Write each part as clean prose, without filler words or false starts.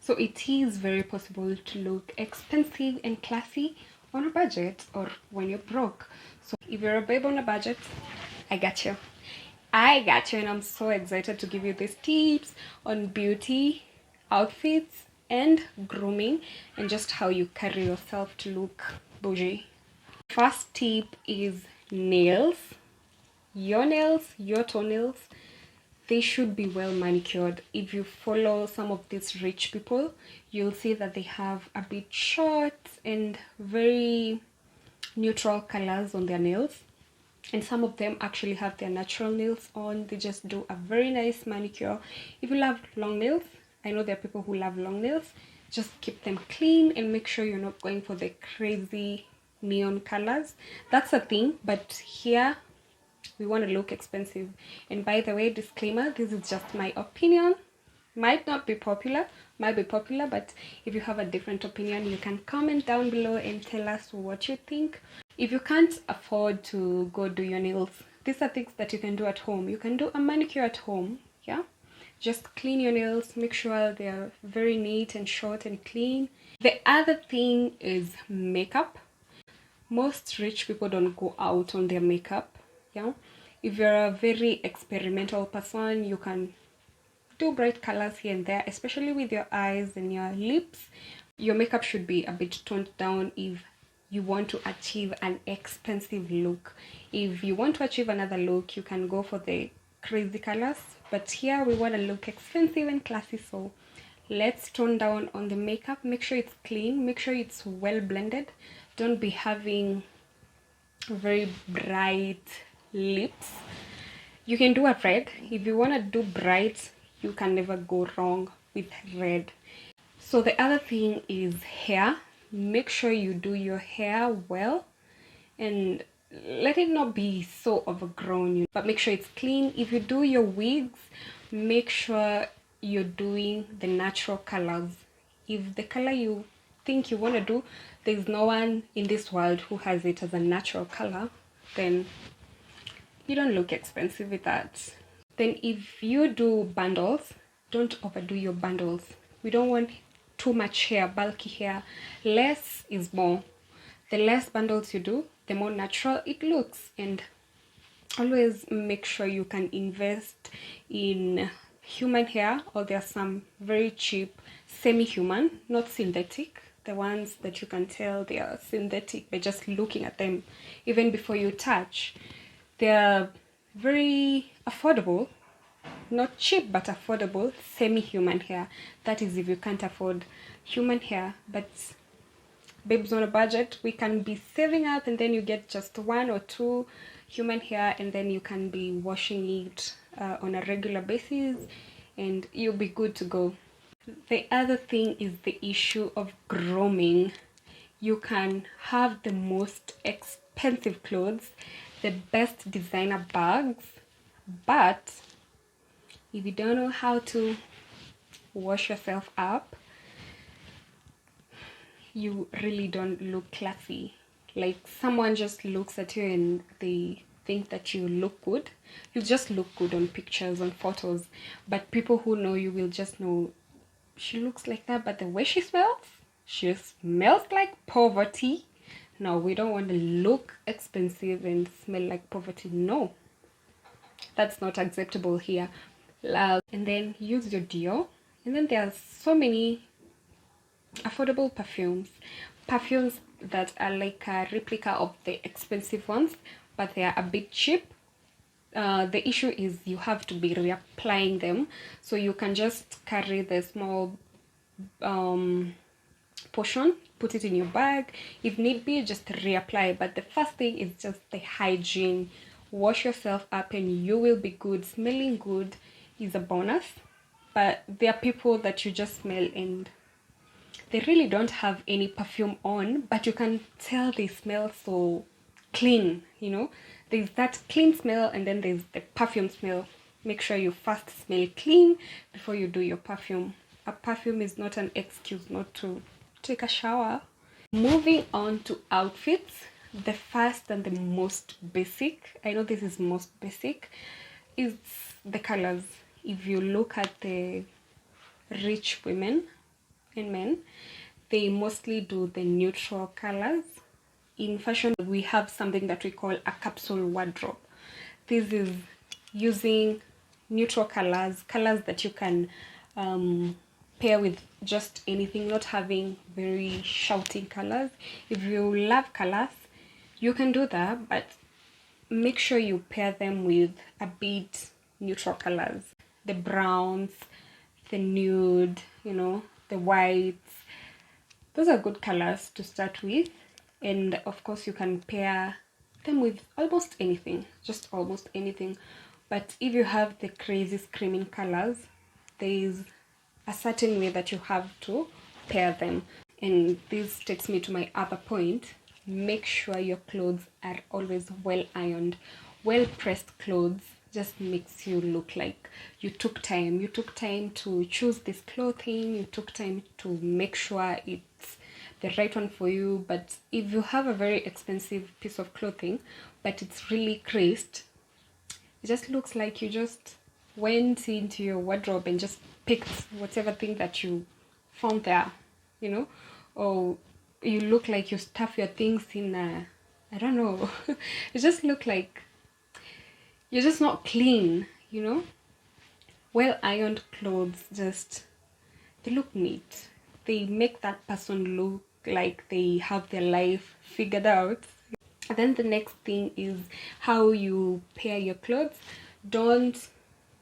So it is very possible to look expensive and classy on a budget or when you're broke. So if you're a babe on a budget, I got you. I got you, and I'm so excited to give you these tips on beauty, outfits, and grooming, and just how you carry yourself to look bougie. First tip is nails. Your toenails, they should be well manicured. If you follow some of these rich people, you'll see that they have a bit short and very neutral colors on their nails, and some of them actually have their natural nails on. They just do a very nice manicure. If you love long nails, I know there are people who love long nails, just keep them clean and make sure you're not going for the crazy neon colors. That's a thing, but here we want to look expensive. And by the way, disclaimer, this is just my opinion. Might not be popular, might be popular, but if you have a different opinion, you can comment down below and tell us what you think. If you can't afford to go do your nails, these are things that you can do at home. You can do a manicure at home, yeah? Just clean your nails, make sure they're very neat and short and clean. The other thing is makeup. Most rich people don't go out on their makeup, yeah? If you're a very experimental person, you can do bright colors here and there, especially with your eyes and your lips. Your makeup should be a bit toned down if you want to achieve an expensive look. If you want to achieve another look, you can go for the crazy colors, but here we want to look expensive and classy, so let's tone down on the makeup. Make sure it's clean, make sure it's well blended. Don't be having very bright lips. You can do a red. If you want to do bright, you can never go wrong with red. So the other thing is hair. Make sure you do your hair well and let it not be so overgrown, but make sure it's clean. If you do your wigs, make sure you're doing the natural colors. If the color you think you want to do, there's no one in this world who has it as a natural color, then you don't look expensive with that. Then if you do bundles, don't overdo your bundles. We don't want too much hair, bulky hair. Less is more. The less bundles you do, the more natural it looks. And always make sure you can invest in human hair, or there are some very cheap semi-human, not synthetic. The ones that you can tell they are synthetic by just looking at them, even before you touch. They're very affordable, not cheap but affordable, semi-human hair. That is if you can't afford human hair. But babes on a budget, we can be saving up, and then you get just 1 or 2 human hair, and then you can be washing it on a regular basis, and you'll be good to go. The other thing is the issue of grooming. You can have the most expensive clothes, the best designer bags, but if you don't know how to wash yourself up, you really don't look classy. Like, someone just looks at you and they think that you look good. You just look good on pictures, on photos, but people who know you will just know she looks like that, but the way she smells like poverty. No, we don't want to look expensive and smell like poverty. No, that's not acceptable here. And then use your Dior. And then there are so many affordable perfumes that are like a replica of the expensive ones, but they are a bit cheap. The issue is you have to be reapplying them, so you can just carry the small portion, put it in your bag. If need be, just reapply. But the first thing is just the hygiene. Wash yourself up and you will be good. Smelling good is a bonus, but there are people that you just smell and they really don't have any perfume on, but you can tell they smell so clean, you know. There's that clean smell, and then there's the perfume smell. Make sure you first smell clean before you do your perfume. A perfume is not an excuse not to take a shower. Moving on to outfits, the first and the most basic, I know this is most basic, is the colors. If you look at the rich women, and men, they mostly do the neutral colors. In fashion, we have something that we call a capsule wardrobe. This is using neutral colors, colors that you can pair with just anything, not having very shouting colors. If you love colors, you can do that, but make sure you pair them with a bit neutral colors. The browns, the nude, the whites. Those are good colors to start with. And of course, you can pair them with almost anything, just almost anything. But if you have the crazy screaming colors, there is a certain way that you have to pair them. And this takes me to my other point. Make sure your clothes are always well ironed. Well pressed clothes just makes you look like you took time. You took time to choose this clothing. You took time to make sure it's the right one for you. But if you have a very expensive piece of clothing, but it's really creased, it just looks like you just went into your wardrobe and just picked whatever thing that you found there, or you look like you stuff your things in I don't know. You just look like you're just not clean, Well ironed clothes they look neat. They make that person look like they have their life figured out. And then the next thing is how you pair your clothes. Don't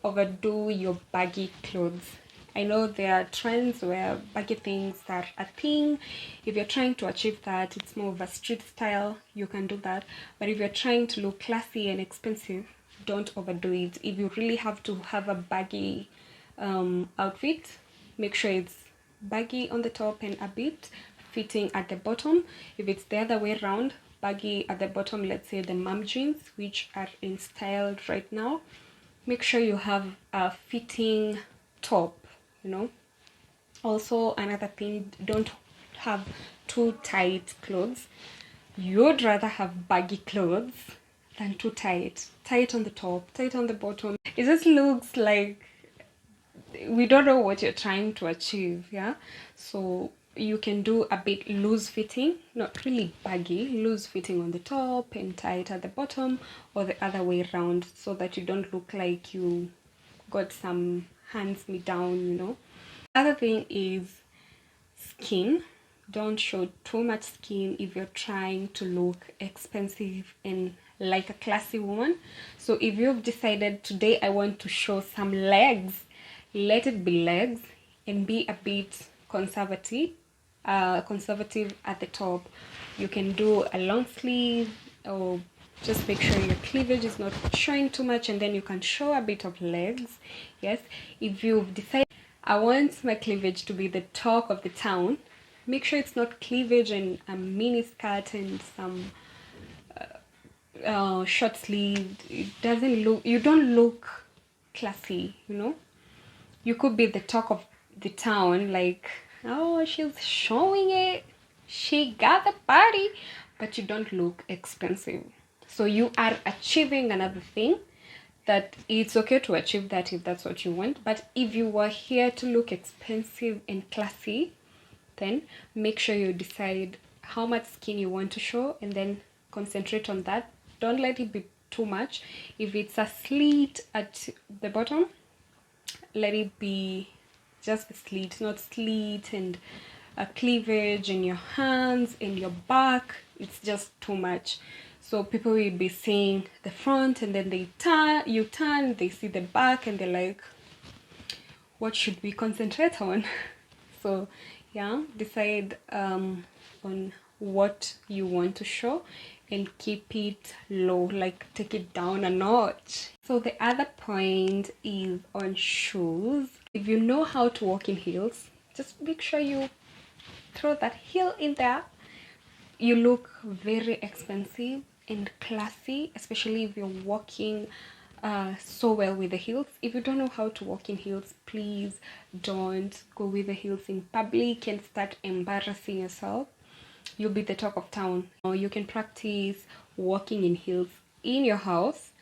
overdo your baggy clothes. I know there are trends where baggy things are a thing. If you're trying to achieve that, it's more of a street style, you can do that. But if you're trying to look classy and expensive, don't overdo it. If you really have to have a baggy outfit, make sure it's baggy on the top and a bit fitting at the bottom. If it's the other way around, baggy at the bottom, let's say the mom jeans, which are in style right now, make sure you have a fitting top, Also, another thing, don't have too tight clothes. You'd rather have baggy clothes than too tight. Tight on the top, tight on the bottom. It just looks like we don't know what you're trying to achieve, yeah? So you can do a bit loose fitting, not really baggy, loose fitting on the top and tight at the bottom, or the other way around, so that you don't look like you got some hands me down, Other thing is skin. Don't show too much skin if you're trying to look expensive and like a classy woman. So if you've decided today I want to show some legs, let it be legs and be a bit conservative at the top. You can do a long sleeve, or just make sure your cleavage is not showing too much, and then you can show a bit of legs. Yes, if you've decided I want my cleavage to be the talk of the town, make sure it's not cleavage and a mini skirt and some short sleeve. You don't look classy, You could be the talk of the town, like, oh, she's showing it, she got the party, but you don't look expensive. So you are achieving another thing, that it's okay to achieve that if that's what you want. But if you were here to look expensive and classy, then make sure you decide how much skin you want to show and then concentrate on that. Don't let it be too much. If it's a slit at the bottom, let it be just a slit, not slit and a cleavage in your hands, in your back. It's just too much. So people will be seeing the front, and then you turn, they see the back, and they're like, what should we concentrate on? So yeah, decide on what you want to show and keep it low, like take it down a notch. So the other point is on shoes. If you know how to walk in heels, just make sure you throw that heel in there. You look very expensive and classy, especially if you're walking so well with the heels. If you don't know how to walk in heels, please don't go with the heels in public and start embarrassing yourself. You'll be the talk of town. Or you can practice walking in heels in your house,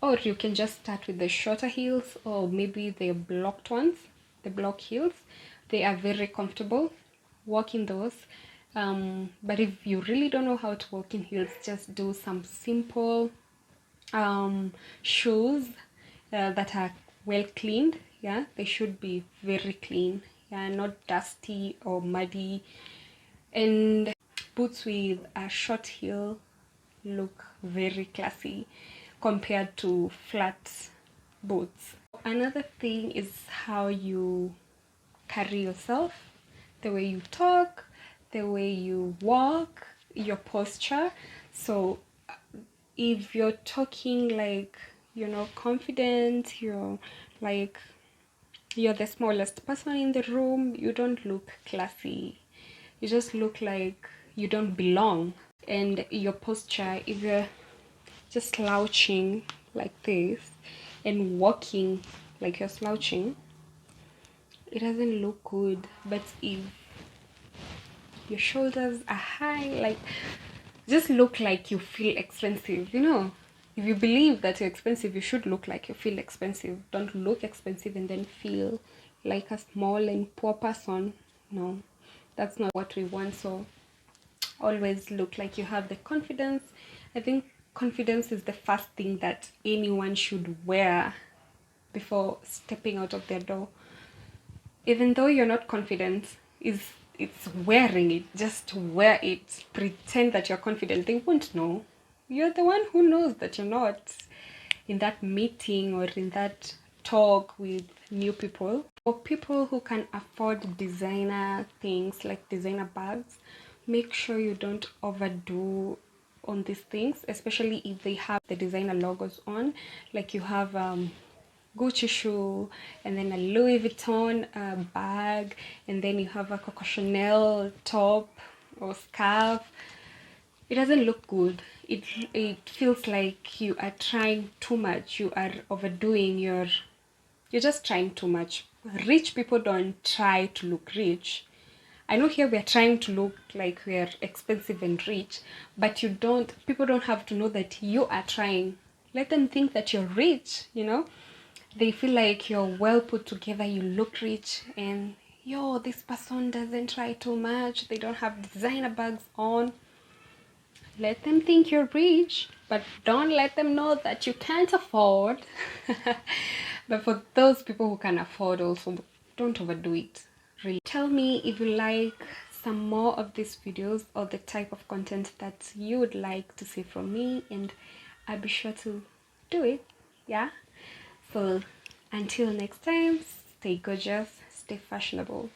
or you can just start with the shorter heels, or maybe the blocked ones, the block heels. They are very comfortable. Walk in those. But if you really don't know how to walk in heels, just do some simple shoes that are well cleaned. Yeah, they should be very clean. Yeah, not dusty or muddy. And boots with a short heel look very classy compared to flat boots. Another thing is how you carry yourself, the way you talk, the way you walk, your posture. So if you're talking like, you know, confident, you're like you're the smallest person in the room, you don't look classy. You just look like you don't belong. And your posture, if you're just slouching like this and walking like you're slouching, it doesn't look good. But if your shoulders are high, like, just look like you feel expensive, you know. If you believe that you're expensive, you should look like you feel expensive. Don't look expensive and then feel like a small and poor person. No, that's not what we want. So always look like you have the confidence. I think confidence is the first thing that anyone should wear before stepping out of their door. Even though you're not confident, it's wearing it. Just wear it. Pretend that you're confident. They won't know. You're the one who knows that you're not in that meeting or in that talk with new people. For people who can afford designer things like designer bags, make sure you don't overdo on these things, especially if they have the designer logos on. Like you have Gucci shoe, and then a Louis Vuitton bag, and then you have a Coco Chanel top or scarf. It doesn't look good. It feels like you are trying too much. You are overdoing you're just trying too much. Rich people don't try to look rich. I know here we are trying to look like we are expensive and rich, but people don't have to know that you are trying. Let them think that you're rich, you know? They feel like you're well put together, you look rich, and yo, this person doesn't try too much, they don't have designer bags on. Let them think you're rich, but don't let them know that you can't afford. But for those people who can afford, also don't overdo it. Really, tell me if you like some more of these videos or the type of content that you would like to see from me, and I'll be sure to do it. Yeah, so until next time, stay gorgeous, stay fashionable.